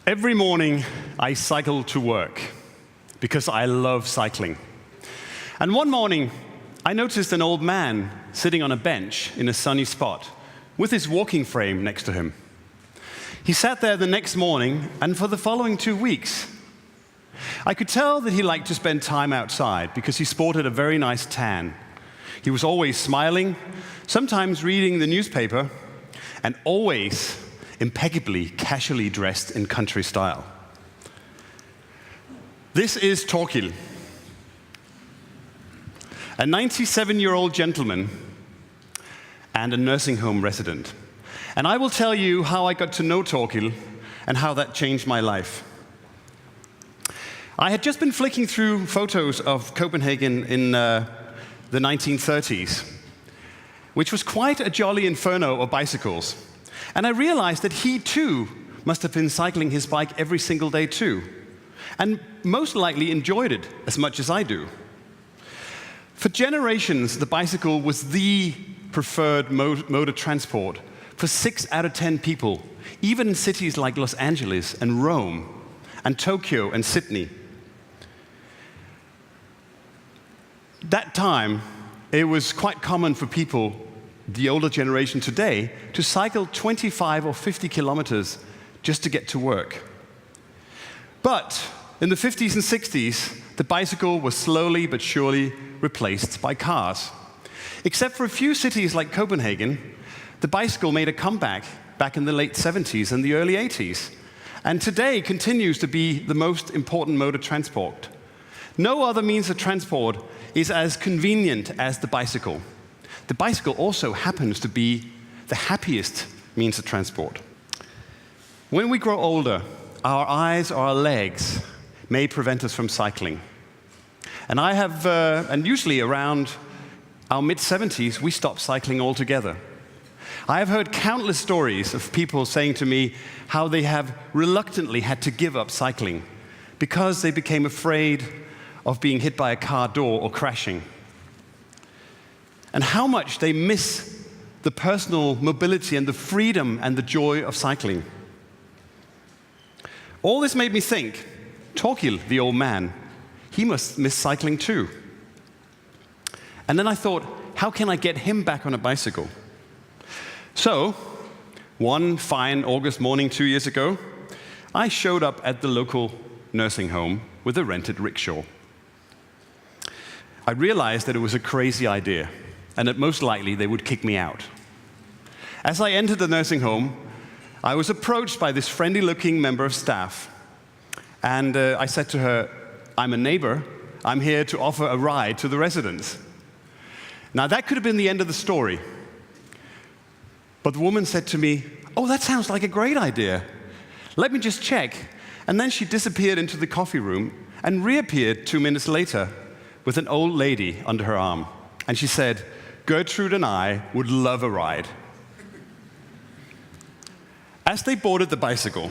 Every morning, I cycle to work because I love cycling. And one morning, I noticed an old man sitting on a bench in a sunny spot with his walking frame next to him. He sat there the next morning, and for the following 2 weeks, I could tell that he liked to spend time outside because he sported a very nice tan. He was always smiling, sometimes reading the newspaper, and always impeccably, casually dressed in country style. This is Torkil, a 97-year-old gentleman and a nursing home resident. And I will tell you how I got to know Torkil and how that changed my life. I had just been flicking through photos of Copenhagen in the 1930s, which was quite a jolly inferno of bicycles. And I realized that he, too, must have been cycling his bike every single day, too, and most likely enjoyed it as much as I do. For generations, the bicycle was the preferred mode of transport for 6 out of 10 people, even in cities like Los Angeles and Rome and Tokyo and Sydney. That time, it was quite common for people, the older generation today, to cycle 25 or 50 kilometers just to get to work. But in the 50s and 60s, the bicycle was slowly but surely replaced by cars. Except for a few cities like Copenhagen, the bicycle made a comeback back in the late 70s and the early 80s, and today continues to be the most important mode of transport. No other means of transport is as convenient as the bicycle. The bicycle also happens to be the happiest means of transport. When we grow older, our eyes or our legs may prevent us from cycling. And and usually around our mid-70s, we stop cycling altogether. I have heard countless stories of people saying to me how they have reluctantly had to give up cycling because they became afraid of being hit by a car door or crashing. And how much they miss the personal mobility and the freedom and the joy of cycling. All this made me think, Torkil, the old man, he must miss cycling too. And then I thought, how can I get him back on a bicycle? So, one fine August morning 2 years ago, I showed up at the local nursing home with a rented rickshaw. I realized that it was a crazy idea, and that most likely they would kick me out. As I entered the nursing home, I was approached by this friendly-looking member of staff, and I said to her, "I'm a neighbor. I'm here to offer a ride to the residents." Now, that could have been the end of the story. But the woman said to me, "Oh, that sounds like a great idea. Let me just check." And then she disappeared into the coffee room and reappeared 2 minutes later with an old lady under her arm. And she said, "Gertrude and I would love a ride." As they boarded the bicycle,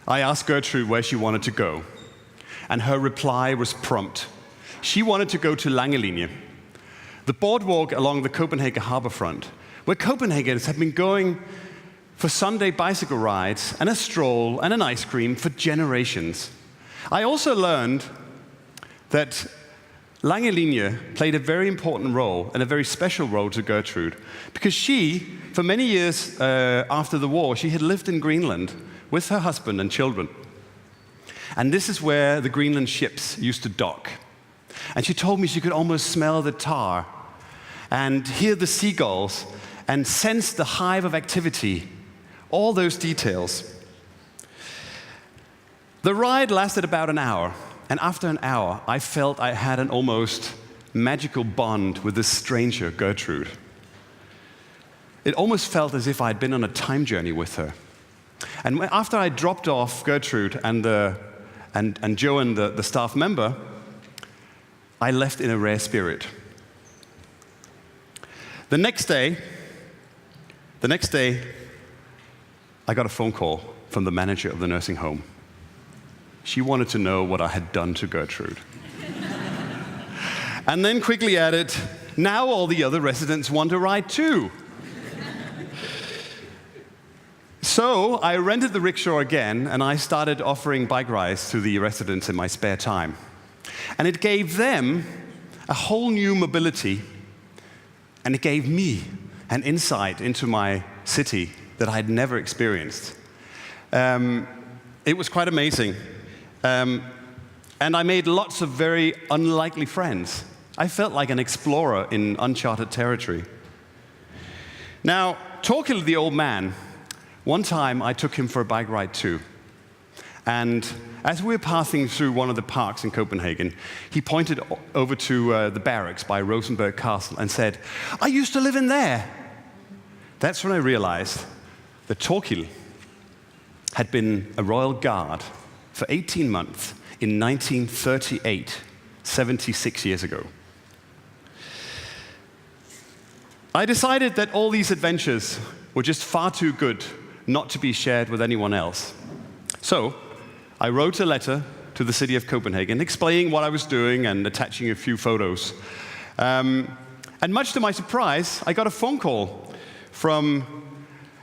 I asked Gertrude where she wanted to go. And her reply was prompt. She wanted to go to Langelinje, the boardwalk along the Copenhagen harborfront, where Copenhagens have been going for Sunday bicycle rides and a stroll and an ice cream for generations. I also learned that Langelinje played a very important role and a very special role to Gertrude, because she, for many years after the war, she had lived in Greenland with her husband and children. And this is where the Greenland ships used to dock. And she told me she could almost smell the tar and hear the seagulls and sense the hive of activity, all those details. The ride lasted about an hour. And after an hour, I felt I had an almost magical bond with this stranger, Gertrude. It almost felt as if I had been on a time journey with her. And after I dropped off Gertrude and Joan, the staff member, I left in a rare spirit. The next day, The next day, I got a phone call from the manager of the nursing home. She wanted to know what I had done to Gertrude. And then quickly added, now all the other residents want a ride too. So I rented the rickshaw again, and I started offering bike rides to the residents in my spare time. And it gave them a whole new mobility, and it gave me an insight into my city that I had never experienced. It was quite amazing. And I made lots of very unlikely friends. I felt like an explorer in uncharted territory. Now, Torkild, the old man, one time I took him for a bike ride too. And as we were passing through one of the parks in Copenhagen, he pointed over to the barracks by Rosenborg Castle and said, I used to live in there. That's when I realized that Torkild had been a royal guard for 18 months in 1938, 76 years ago. I decided that all these adventures were just far too good not to be shared with anyone else. So I wrote a letter to the city of Copenhagen explaining what I was doing and attaching a few photos. And much to my surprise, I got a phone call from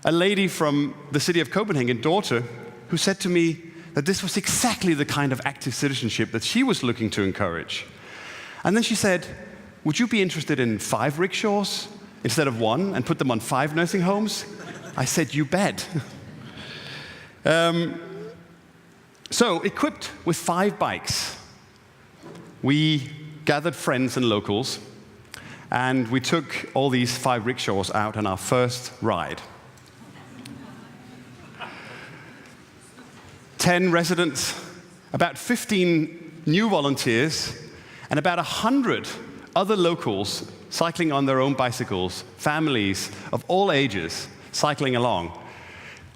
a lady from the city of Copenhagen, daughter, who said to me that this was exactly the kind of active citizenship that she was looking to encourage. And then she said, would you be interested in 5 rickshaws instead of 1 and put them on 5 nursing homes? I said, you bet. So, equipped with 5 bikes, we gathered friends and locals, and we took all these 5 rickshaws out on our first ride. 10 residents, about 15 new volunteers, and about 100 other locals cycling on their own bicycles, families of all ages cycling along.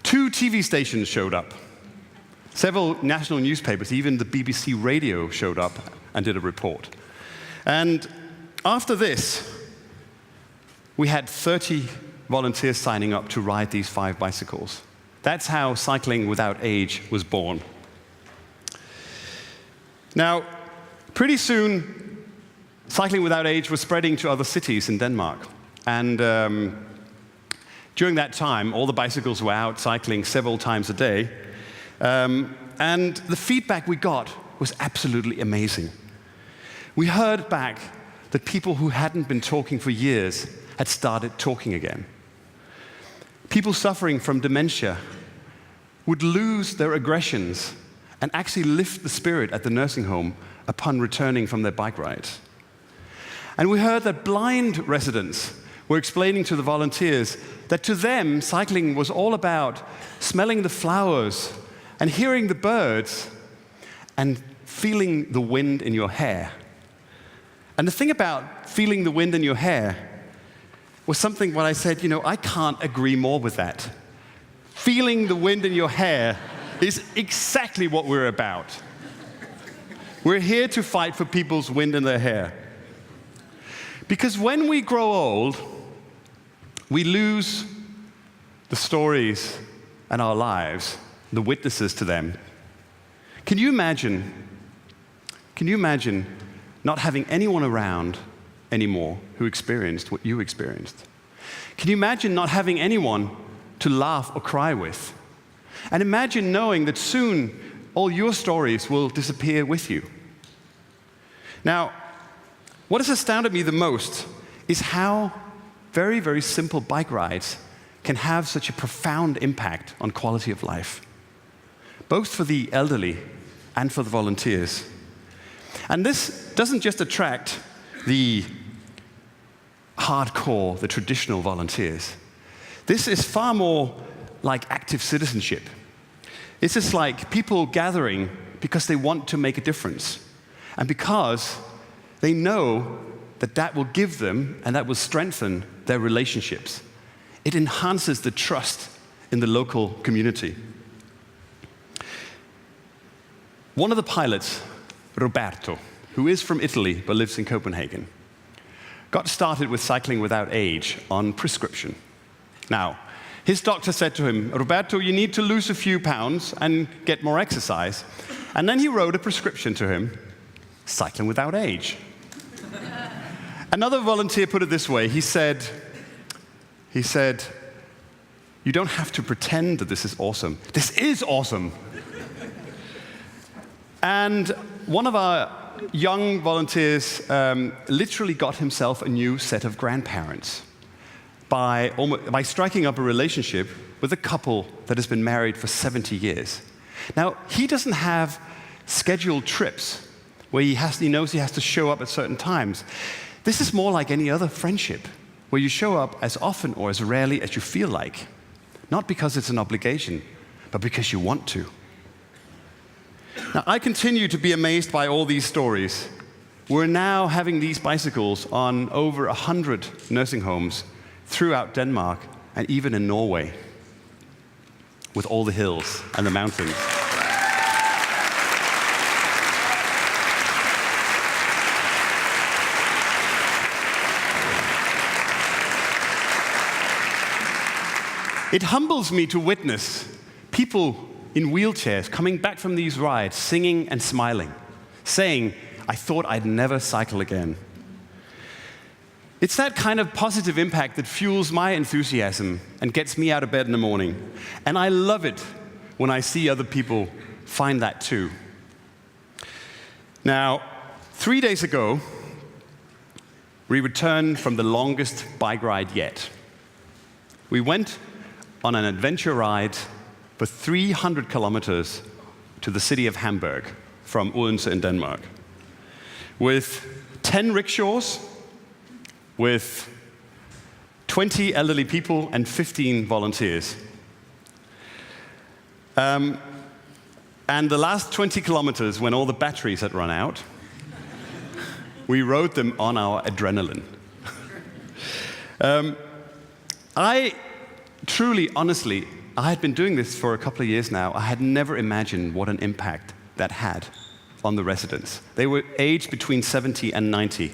2 TV stations showed up. Several national newspapers, even the BBC radio showed up and did a report. And after this, we had 30 volunteers signing up to ride these 5 bicycles. That's how Cycling Without Age was born. Now, pretty soon, Cycling Without Age was spreading to other cities in Denmark. And during that time, all the bicycles were out cycling several times a day. And the feedback we got was absolutely amazing. We heard back that people who hadn't been talking for years had started talking again. People suffering from dementia would lose their aggressions and actually lift the spirit at the nursing home upon returning from their bike rides. And we heard that blind residents were explaining to the volunteers that to them, cycling was all about smelling the flowers and hearing the birds and feeling the wind in your hair. And the thing about feeling the wind in your hair was something when I said, I can't agree more with that. Feeling the wind in your hair is exactly what we're about. We're here to fight for people's wind in their hair. Because when we grow old, we lose the stories and our lives, the witnesses to them. Can you imagine not having anyone around anymore who experienced what you experienced? Can you imagine not having anyone to laugh or cry with? And imagine knowing that soon all your stories will disappear with you. Now, what has astounded me the most is how very, very simple bike rides can have such a profound impact on quality of life, both for the elderly and for the volunteers. And this doesn't just attract the hardcore, the traditional volunteers. This is far more like active citizenship. This is like people gathering because they want to make a difference, and because they know that that will give them and that will strengthen their relationships. It enhances the trust in the local community. One of the pilots, Roberto, who is from Italy but lives in Copenhagen, got started with Cycling Without Age on prescription. Now, His doctor said to him, Roberto, you need to lose a few pounds and get more exercise. And then he wrote a prescription to him, cycling without age. Another volunteer put it this way. He said, you don't have to pretend that this is awesome. This is awesome. And one of our young volunteers literally got himself a new set of grandparents by striking up a relationship with a couple that has been married for 70 years. Now, he doesn't have scheduled trips where he knows he has to show up at certain times. This is more like any other friendship, where you show up as often or as rarely as you feel like. Not because it's an obligation, but because you want to. Now, I continue to be amazed by all these stories. We're now having these bicycles on over 100 nursing homes throughout Denmark and even in Norway, with all the hills and the mountains. It humbles me to witness people in wheelchairs coming back from these rides, singing and smiling, saying, I thought I'd never cycle again. It's that kind of positive impact that fuels my enthusiasm and gets me out of bed in the morning. And I love it when I see other people find that too. Now, 3 days ago, we returned from the longest bike ride yet. We went on an adventure ride for 300 kilometers to the city of Hamburg from Odense in Denmark, with 10 rickshaws, with 20 elderly people and 15 volunteers. And the last 20 kilometers, when all the batteries had run out, we rode them on our adrenaline. I truly, honestly, I had been doing this for a couple of years now. I had never imagined what an impact that had on the residents. They were aged between 70 and 90.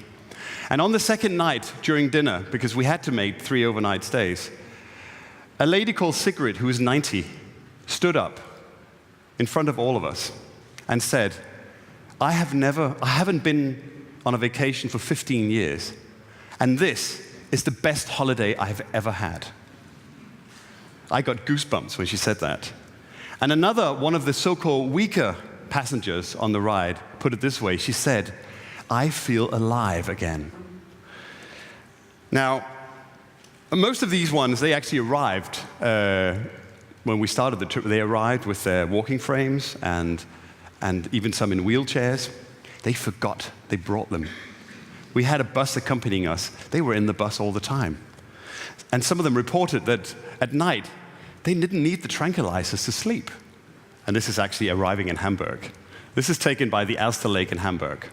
And on the second night during dinner, because we had to make 3 overnight stays, a lady called Sigrid, who was 90, stood up in front of all of us and said, I haven't been on a vacation for 15 years, and this is the best holiday I've ever had. I got goosebumps when she said that. And another, one of the so-called weaker passengers on the ride, put it this way. She said, I feel alive again. Now, most of these ones, they actually arrived when we started the trip. They arrived with their walking frames and even some in wheelchairs. They forgot they brought them. We had a bus accompanying us. They were in the bus all the time. And some of them reported that at night, they didn't need the tranquilizers to sleep. And this is actually arriving in Hamburg. This is taken by the Alster Lake in Hamburg,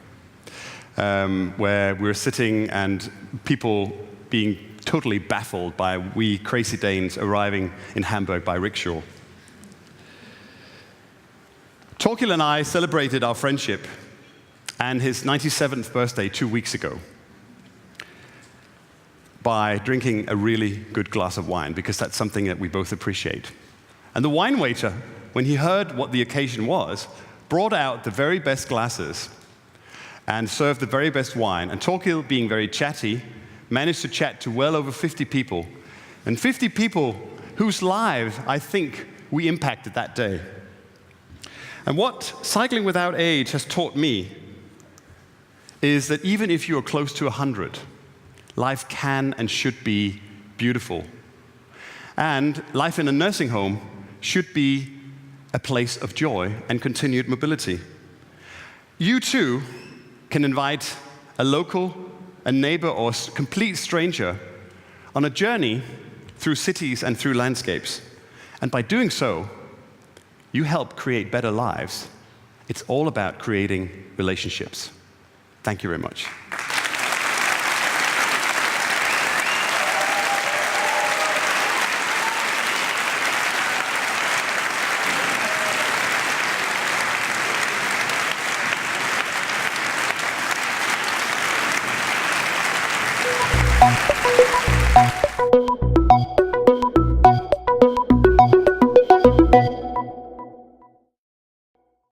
where we're sitting and people being totally baffled by we crazy Danes arriving in Hamburg by rickshaw. Torkild and I celebrated our friendship and his 97th birthday 2 weeks ago by drinking a really good glass of wine, because that's something that we both appreciate. And the wine waiter, when he heard what the occasion was, brought out the very best glasses and served the very best wine. And Torkild, being very chatty, managed to chat to well over 50 people, and 50 people whose lives I think we impacted that day. And what Cycling Without Age has taught me is that even if you are close to 100, life can and should be beautiful. And life in a nursing home should be a place of joy and continued mobility. You too can invite a local, a neighbor, or a complete stranger on a journey through cities and through landscapes. And by doing so, you help create better lives. It's all about creating relationships. Thank you very much.